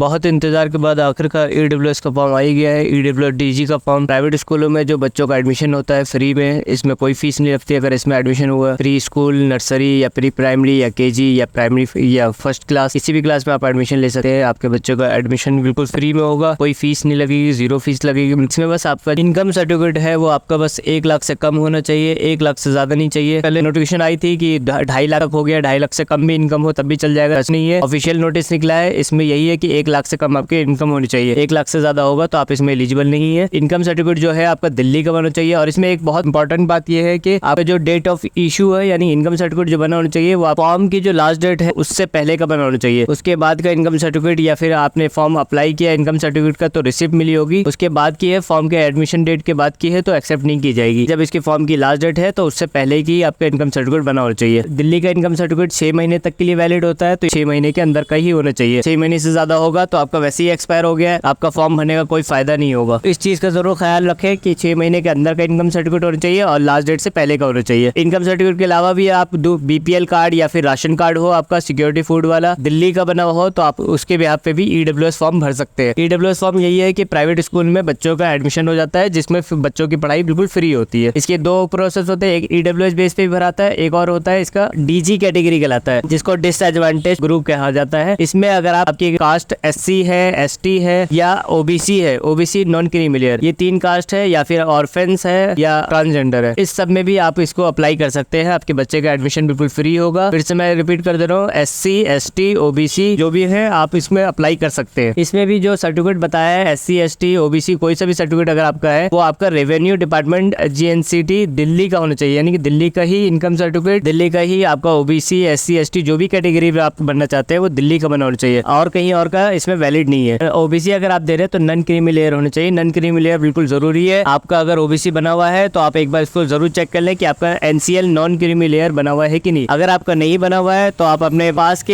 बहुत इंतजार के बाद आखिरकार ईडब्ल्यूएस का फॉर्म आ ही गया है। ईडब्ल्यूडीजी का फॉर्म प्राइवेट स्कूलों में जो बच्चों का एडमिशन होता है फ्री में, इसमें कोई फीस नहीं लगती। अगर इसमें एडमिशन हुआ प्री स्कूल, नर्सरी या प्री प्राइमरी या केजी या प्राइमरी या फर्स्ट क्लास, किसी भी क्लास में आप एडमिशन ले सकते हैं। आपके बच्चों का एडमिशन बिल्कुल फ्री में होगा, कोई फीस नहीं लगेगी, 0 फीस लगेगी। इसमें बस आपका इनकम सर्टिफिकेट है वो आपका बस 1 लाख से कम होना चाहिए, 1 लाख से ज्यादा नहीं चाहिए। पहले नोटिफिकेशन आई थी कि 2.5 लाख हो गया, 2.5 लाख से कम भी इनकम हो तब भी चल जाएगा, ऐसा नहीं है। ऑफिशियल नोटिस निकला है, इसमें यही है कि 1 लाख से कम आपके इनकम होनी चाहिए। 1 लाख से ज्यादा होगा तो आप इसमें एलिजिबल नहीं है। इनकम सर्टिफिकेट जो है आपका दिल्ली का बनना चाहिए। और इसमें एक बहुत इंपॉर्टेंट बात यह है कि आपका जो डेट ऑफ इशू है यानी इनकम सर्टिफिकेट जो बना होना चाहिए वो फॉर्म की जो लास्ट डेट है उससे पहले का बना होना चाहिए। उसके बाद का इनकम सर्टिफिकेट या फिर आपने फॉर्म अप्लाई किया इनकम सर्टिफिकेट का तो रिसिप्ट मिली होगी, उसके बाद की है, फॉर्म के एडमिशन डेट के बाद की है तो एक्सेप्ट नहीं की जाएगी। जब इसके फॉर्म की लास्ट डेट है तो उससे पहले की आपका इनकम सर्टिफिकेट बना होना चाहिए। दिल्ली का इनकम सर्टिफिकेट 6 महीने तक के लिए वैलिड होता है, तो 6 महीने के अंदर का ही होना चाहिए। 6 महीने से ज्यादा होगा तो आपका वैसे ही एक्सपायर हो गया है, आपका फॉर्म भरने का कोई फायदा नहीं होगा। इस चीज का जरूर ख्याल रखें कि 6 महीने के अंदर का इनकम सर्टिफिकेट होना चाहिए और लास्ट डेट से पहले का होना चाहिए। इनकम सर्टिफिकेट के अलावा भी आप बीपीएल कार्ड या फिर राशन कार्ड हो आपका सिक्योरिटी फूड वाला दिल्ली का बना हो तो आप उसके बिहाफ पे भी ईडब्ल्यूएस फॉर्म भर सकते हैं। ईडब्ल्यूएस फॉर्म यही है कि प्राइवेट स्कूल में बच्चों का एडमिशन हो जाता है जिसमें बच्चों की पढ़ाई बिल्कुल फ्री होती है। इसके 2 प्रोसेस होते हैं, एक ईडब्ल्यूएस बेस पे भी भराता है, एक और होता है इसका डीजी कैटेगरी कहलाता है जिसको डिसएडवांटेज ग्रुप कहा जाता है। इसमें अगर आपकी कास्ट एससी है, एसटी है या ओबीसी है, ओबीसी नॉन क्रीमिलियर, ये 3 कास्ट है या फिर ऑर्फेंस है या ट्रांसजेंडर है, इस सब में भी आप इसको अप्लाई कर सकते हैं। आपके बच्चे का एडमिशन बिल्कुल फ्री होगा। फिर से मैं रिपीट कर दे रहा हूँ, एससी, एसटी, ओबीसी जो भी है आप इसमें अप्लाई कर सकते हैं। इसमें भी जो सर्टिफिकेट बताया है एससी, एसटी, ओबीसी कोई सा भी सर्टिफिकेट अगर आपका है वो आपका रेवेन्यू डिपार्टमेंट जीएनसीटी दिल्ली का होना चाहिए, यानी कि दिल्ली का ही इनकम सर्टिफिकेट, दिल्ली का ही आपका ओबीसी, एससी, एसटी जो भी कैटेगरी आप बनना चाहते हैं वो दिल्ली का बना होना चाहिए और कहीं और का इसमें वैलिड नहीं है। ओबीसी अगर आप दे रहे हैं तो नॉन क्रीमी लेयर होना चाहिए, नॉन क्रीमी लेयर बिल्कुल जरूरी है। आपका अगर ओबीसी बना हुआ है तो आप एक बार इसको जरूर चेक कर लें कि आपका एनसीएल नॉन क्रीमी लेयर बना हुआ है कि नहीं। अगर आपका नहीं बना हुआ है तो आप अपने पास के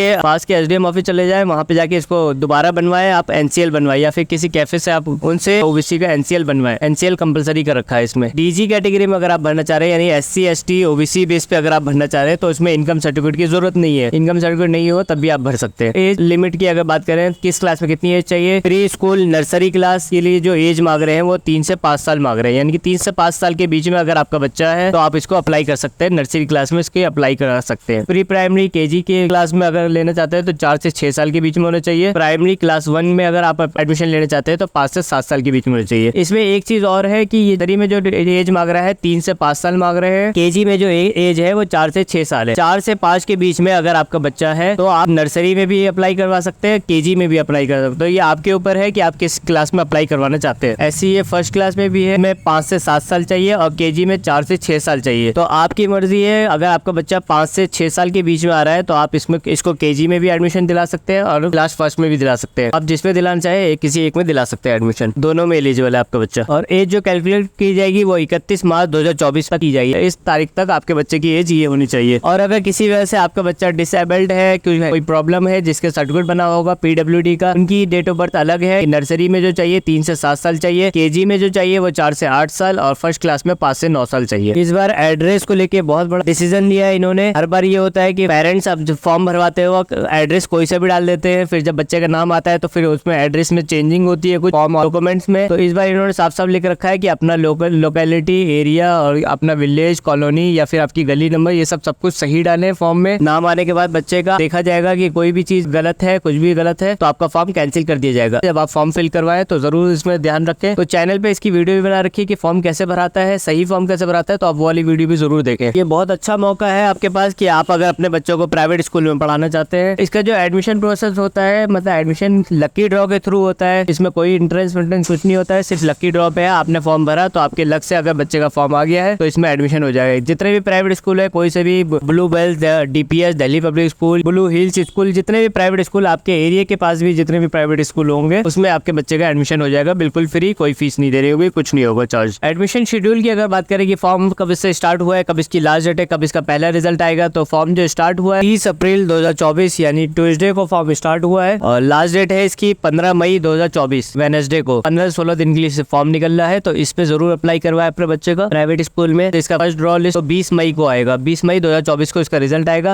एसडीएम ऑफिस चले जाए, वहां पे जाके इसको दोबारा बनवाए, आप एनसीएल बनवाए या फिर किसी कैफे से आप उनसे ओबीसी का एनसीएल बनवाए। एनसीएल कंपलसरी कर रखा है इसमें। डीजी कैटेगरी में अगर आप भरना चाह रहे हैं यानी एससी, एसटी, ओबीसी बेस पे अगर आप भरना चाह रहे हैं तो इसमें इनकम सर्टिफिकेट की जरूरत नहीं है। इनकम सर्टिफिकेट नहीं हो तब भी आप भर सकते हैं। एज लिमिट की अगर बात करें किस क्लास में कितनी एज चाहिए, प्री स्कूल नर्सरी क्लास के लिए जो एज मांग रहे हैं वो 3 से 5 साल मांग रहे हैं, यानी कि 3 से 5 साल के बीच में अगर आपका बच्चा है तो आप इसको अप्लाई कर सकते हैं। नर्सरी क्लास में इसके अप्लाई करा सकते हैं। प्री प्राइमरी केजी के क्लास में अगर लेना चाहते हैं तो 4 से 6 साल के बीच में होना चाहिए। प्राइमरी क्लास 1 में अगर आप एडमिशन लेना चाहते हैं तो 5 से 7 साल के बीच में होना चाहिए। इसमें एक चीज और है कि ये नर्सरी में जो एज मांग रहा है 3 से 5 साल मांग रहे हैं, केजी में जो एज है वो 4 से 6 साल है। 4 से 5 के बीच में अगर आपका बच्चा है तो आप नर्सरी में भी अप्लाई करवा सकते हैं, केजी में भी अप्लाई कर सकते हैं। तो ये आपके ऊपर है कि आप किस क्लास में अप्लाई करवाना चाहते हैं। ऐसी ये फर्स्ट क्लास में भी है, में 5 से 7 साल चाहिए और केजी में 4 से 6 साल चाहिए। तो आपकी मर्जी है, अगर आपका बच्चा 5 से 6 साल के बीच में आ रहा है तो आप इसको केजी में भी एडमिशन दिला सकते हैं और क्लास फर्स्ट में भी दिला सकते हैं। आप जिसमें दिलाना चाहे किसी एक में दिला सकते हैं एडमिशन, दोनों में एलिजिबल है आपका बच्चा। और एज जो कैलकुलेट की जाएगी वो 31 मार्च 2024 तक की जाएगी। इस तारीख तक आपके बच्चे की एज ये होनी चाहिए। और अगर किसी वजह से आपका बच्चा डिसेबल्ड है, कोई प्रॉब्लम है जिसके सर्टिफिकेट बना होगा पीडब्ल्यूडी का, उनकी डेट ऑफ बर्थ अलग है। नर्सरी में जो चाहिए 3 से 7 साल चाहिए, केजी में जो चाहिए वो 4 से 8 साल और फर्स्ट क्लास में 5 से 9 साल चाहिए। इस बार एड्रेस को लेके बहुत बड़ा डिसीजन लिया है इन्होंने। हर बार ये होता है कि पेरेंट्स अब फॉर्म भरवाते हो एड्रेस कोई से भी डाल देते हैं, फिर जब बच्चे का नाम आता है तो फिर उसमें एड्रेस में चेंजिंग होती है कुछ फॉर्म डॉक्यूमेंट्स में। तो इस बार इन्होंने साफ साफ लिख रखा है कि अपना लोकेलिटी एरिया और अपना विलेज कॉलोनी या फिर आपकी गली नंबर ये सब कुछ सही डालें फॉर्म में। नाम आने के बाद बच्चे का देखा जाएगा कि कोई भी चीज गलत है, कुछ भी गलत है तो आपका फॉर्म कैंसिल कर दिया जाएगा। जब आप फॉर्म फिल करवाएं तो जरूर इसमें ध्यान रखें। तो चैनल पे इसकी वीडियो भी बना रखी है कि फॉर्म कैसे भराता है, सही फॉर्म कैसे भराता है, तो आप वो वाली वीडियो भी जरूर देखें। ये बहुत अच्छा मौका है आपके पास कि आप अगर अपने बच्चों को प्राइवेट स्कूल में पढ़ाना चाहते हैं। इसका जो एडमिशन प्रोसेस होता है मतलब एडमिशन लकी ड्रॉ के थ्रू होता है, इसमें कोई इंट्रेंस कुछ नहीं होता है, सिर्फ लकी ड्रॉ पे है। आपने फॉर्म भरा तो आपके लक से अगर बच्चे का फॉर्म आ गया है तो इसमें एडमिशन हो जाएगा। जितने भी प्राइवेट स्कूल है, कोई से भी Blue Bells, DPS, Delhi Public School, Blue Hills school, जितने भी प्राइवेट स्कूल आपके एरिया के पास भी जितने भी प्राइवेट स्कूल होंगे उसमें आपके बच्चे का एडमिशन हो जाएगा बिल्कुल फ्री, कोई फीस नहीं दे रही होगी, कुछ नहीं होगा चार्ज। एडमिशन शेड्यूल की अगर बात करें कि फॉर्म कब से स्टार्ट हुआ है, कब इसकी लास्ट डेट है, कब इसका पहला रिजल्ट आएगा, तो फॉर्म जो स्टार्ट हुआ है 30 अप्रैल 2024 यानी ट्यूसडे को फॉर्म स्टार्ट हुआ है और लास्ट डेट है इसकी 15 मई 2024 वेडनेसडे को। 15-16 दिन के लिए फॉर्म निकल रहा है तो इस पे जरूर अप्लाई करवाए अपने बच्चे का प्राइवेट स्कूल में। तो इसका फर्स्ट ड्रॉ लिस्ट तो 20 मई को आएगा, 20 मई 2024 को इसका रिजल्ट आएगा।